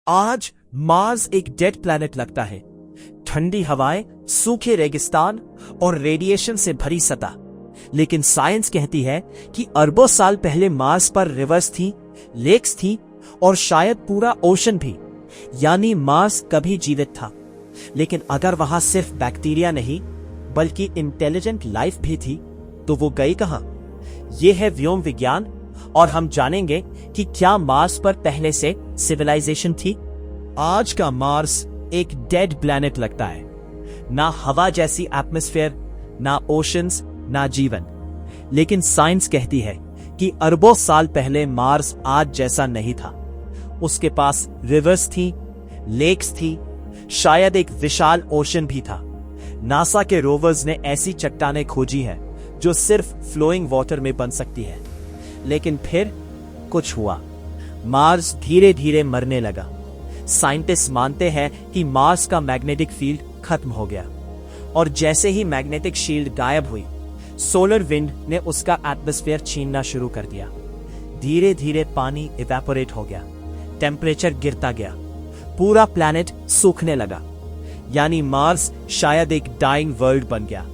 आज मार्स एक dead planet लगता है। ठंडी हवाएं, सूखे रेगिस्तान और रेडिएशन से भरी सतह। लेकिन साइंस कहती है कि अरबों साल पहले मार्स पर रिवर्स थी, लेक्स थी और शायद पूरा ओशन भी। यानी मार्स कभी जीवित था। लेकिन अगर वहां सिर्फ बैक्टीरिया नहीं बल्कि इंटेलिजेंट लाइफ भी थी तो वो गई कहां? यह है व्योम विज्ञान और हम जानेंगे कि क्या मार्स पर पहले से सिविलाइजेशन थी। आज का मार्स एक डेड प्लैनेट लगता है। ना हवा जैसी एटमॉस्फेयर, ना ओशंस, ना जीवन। लेकिन साइंस कहती है कि अरबों साल पहले मार्स आज जैसा नहीं था। उसके पास रिवर्स थी, लेक्स थी, शायद एक विशाल ओशन भी था। नासा के रोवर्स ने ऐसी चट्टानें खोजी हैं जो सिर्फ फ्लोइंग वाटर में बन सकती है। लेकिन फिर कुछ हुआ। मार्स धीरे धीरे मरने लगा। साइंटिस्ट मानते हैं कि मार्स का मैग्नेटिक फील्ड खत्म हो गया और जैसे ही मैग्नेटिक शील्ड गायब हुई, सोलर विंड ने उसका एटमॉस्फेयर छीनना शुरू कर दिया। धीरे धीरे पानी इवेपोरेट हो गया, टेम्परेचर गिरता गया, पूरा प्लैनेट सूखने लगा। यानी मार्स शायद एक डाइंग वर्ल्ड बन गया।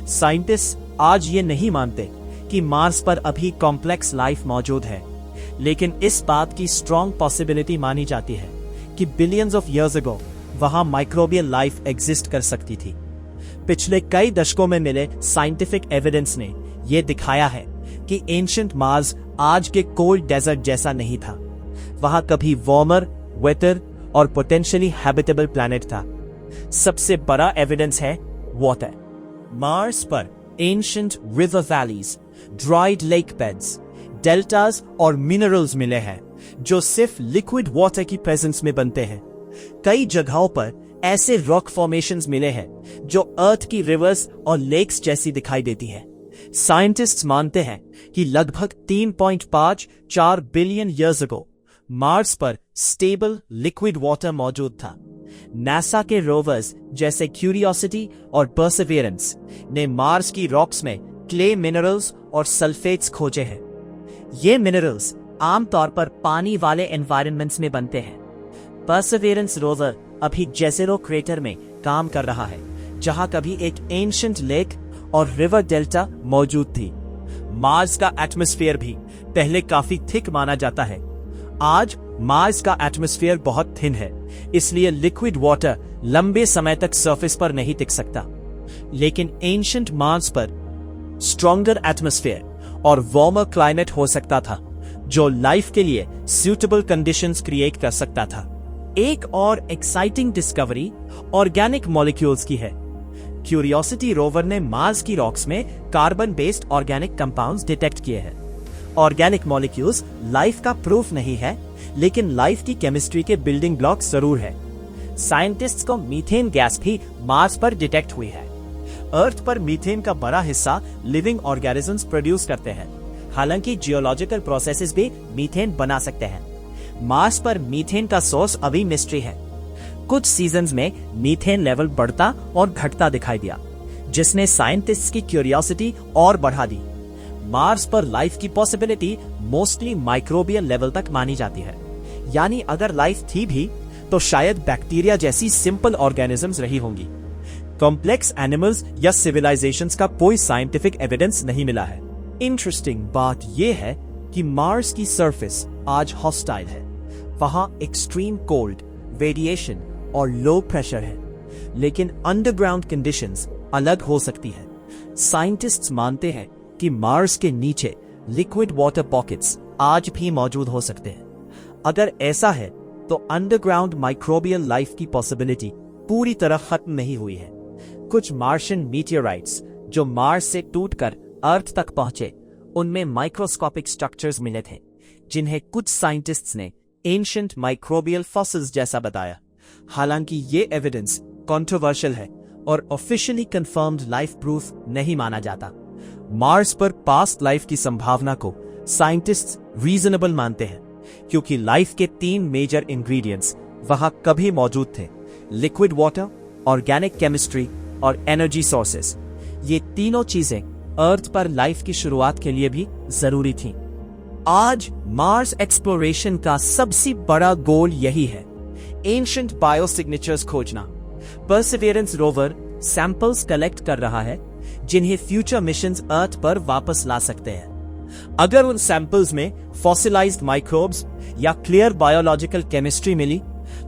साइंटिस्ट आज ये नहीं मानते कि मार्स पर अभी कॉम्प्लेक्स लाइफ मौजूद है, लेकिन इस बात की स्ट्रॉन्ग पॉसिबिलिटी मानी जाती है कि बिलियंस ऑफ इयर्स अगो वहां माइक्रोबियल लाइफ एग्जिस्ट कर सकती थी। पिछले कई दशकों में मिले साइंटिफिक एविडेंस ने यह दिखाया है कि एंशिएंट मार्स आज के कोल्ड डेजर्ट जैसा नहीं था। वहां कभी वार्मर, वेटर और पोटेंशियली हैबिटेबल प्लैनेट था। सबसे बड़ा एविडेंस है वाटर। मार्स पर ancient river valleys, dried lake beds, deltas और मिनरल्स मिले हैं जो सिर्फ लिक्विड वाटर की प्रेजेंस में बनते हैं। कई जगहों पर ऐसे रॉक फॉर्मेशंस मिले हैं जो अर्थ की रिवर्स और लेक्स जैसी दिखाई देती है। साइंटिस्ट्स मानते हैं कि लगभग 3.54 बिलियन ईयर्स अगो मार्स पर स्टेबल लिक्विड वाटर मौजूद था। नासा के रोवर्स जैसे क्यूरियोसिटी और परसेवेरेंस ने मार्स की रॉक्स में क्ले मिनरल्स और सल्फेट्स खोजे हैं। ये मिनरल्स आमतौर पर पानी वाले एनवायरनमेंट्स में बनते हैं। परसेवेरेंस रोवर अभी जेज़ेरो क्रेटर में काम कर रहा है, जहां कभी एक एंशिएंट लेक और रिवर डेल्टा मौजूद थी। मार्स का एटमॉस्फेयर भी पहले काफी थिक माना जाता है। आज मार्स का एटमॉस्फेयर बहुत थिन है, इसलिए लिक्विड वाटर लंबे समय तक सरफेस पर नहीं टिक सकता। लेकिन एंशिएंट मार्स पर स्ट्रॉन्गर एटमॉस्फेयर और वार्मर क्लाइमेट हो सकता था, जो लाइफ के लिए सूटेबल कंडीशंस क्रिएट कर सकता था। एक और एक्साइटिंग डिस्कवरी ऑर्गेनिक मॉलिक्यूल्स की है। क्यूरियोसिटी रोवर ने मार्स की रॉक्स में carbon based organic compounds detect किए हैं। ऑर्गेनिक मॉलिक्यूल्स लाइफ का प्रूफ नहीं है, लेकिन लाइफ की केमिस्ट्री के बिल्डिंग ब्लॉक्स जरूर है। साइंटिस्ट्स को मीथेन गैस भी मार्स पर डिटेक्ट हुई है। अर्थ पर मीथेन का बड़ा हिस्सा लिविंग ऑर्गेनिजम्स प्रोड्यूस करते हैं। हालांकि जियोलॉजिकल प्रोसेसेस भी मीथेन बना सकते हैं। मार्स पर मीथेन का सोर्स अभी मिस्ट्री है। कुछ सीजन्स में मीथेन लेवल बढ़ता और घटता दिखाई दिया, जिसने साइंटिस्ट्स की क्यूरियोसिटी और बढ़ा दी। मार्स पर लाइफ की पॉसिबिलिटी मोस्टली माइक्रोबियल लेवल तक मानी जाती है। यानी अगर लाइफ थी भी तो शायद बैक्टीरिया जैसी सिंपल ऑर्गेनिजम्स रही होंगी। कॉम्प्लेक्स एनिमल्स या सिविलाइजेशंस का कोई साइंटिफिक एविडेंस नहीं मिला है। इंटरेस्टिंग बात यह है कि मार्स की सरफेस आज हॉस्टाइल है। वहां एक्सट्रीम कोल्ड, रेडिएशन और लो प्रेशर है, लेकिन अंडरग्राउंड कंडीशंस अलग हो सकती है। साइंटिस्ट्स मानते हैं कि मार्स के नीचे लिक्विड वाटर पॉकेट्स आज भी मौजूद हो सकते हैं। अगर ऐसा है तो अंडरग्राउंड माइक्रोबियल लाइफ की पॉसिबिलिटी पूरी तरह खत्म नहीं हुई है। कुछ मार्शियन मीटियोराइट्स जो मार्स से टूटकर अर्थ तक पहुंचे, उनमें माइक्रोस्कोपिक स्ट्रक्चर्स मिले थे, जिन्हें कुछ साइंटिस्ट्स ने एंशिएंट माइक्रोबियल फॉसिल्स जैसा बताया। हालांकि ये एविडेंस कंट्रोवर्शियल है और ऑफिशियली कंफर्म्ड लाइफ प्रूफ नहीं माना जाता। मार्स पर पास्ट लाइफ की संभावना को साइंटिस्ट्स रीजनेबल मानते हैं, क्योंकि लाइफ के 3 मेजर इंग्रेडिएंट्स वहां कभी मौजूद थे: लिक्विड वाटर, ऑर्गेनिक केमिस्ट्री और एनर्जी सोर्सेस। ये तीनों चीजें अर्थ पर लाइफ की शुरुआत के लिए भी जरूरी थीं। आज मार्स एक्सप्लोरेशन का सबसे बड़ा गोल यही है एंशिएंट बायोसिग्नेचर्स खोजना। परसिवियरेंस रोवर सैंपल्स कलेक्ट कर रहा है जिन्हें फ्यूचर मिशंस अर्थ पर वापस ला सकते हैं। अगर उन सैंपल्स में फॉसिलाइज्ड माइक्रोब्स या क्लियर बायोलॉजिकल केमिस्ट्री मिली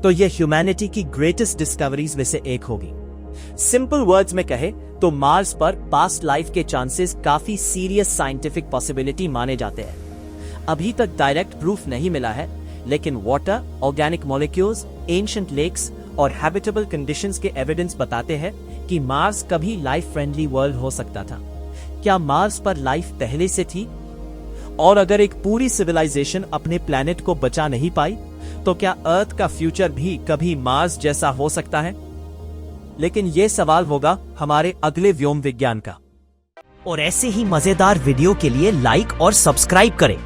तो यह ह्यूमैनिटी की ग्रेटेस्ट डिस्कवरीज में से एक होगी। सिंपल वर्ड्स में कहे तो मार्स पर पास्ट लाइफ के चांसेस काफी सीरियस साइंटिफिक पॉसिबिलिटी माने जाते हैं। अभी तक डायरेक्ट प्रूफ नहीं मिला है, लेकिन water, organic molecules, ancient lakes और हैबिटेबल कंडीशंस के एविडेंस बताते हैं कि मार्स कभी लाइफ फ्रेंडली वर्ल्ड हो सकता था। क्या मार्स पर लाइफ पहले से थी? और अगर एक पूरी सिविलाइजेशन अपने प्लैनेट को बचा नहीं पाई तो क्या अर्थ का फ्यूचर भी कभी मार्स जैसा हो सकता है? लेकिन यह सवाल होगा हमारे अगले व्योम विज्ञान का। और ऐसे ही मजेदार वीडियो के लिए लाइक और सब्सक्राइब करें।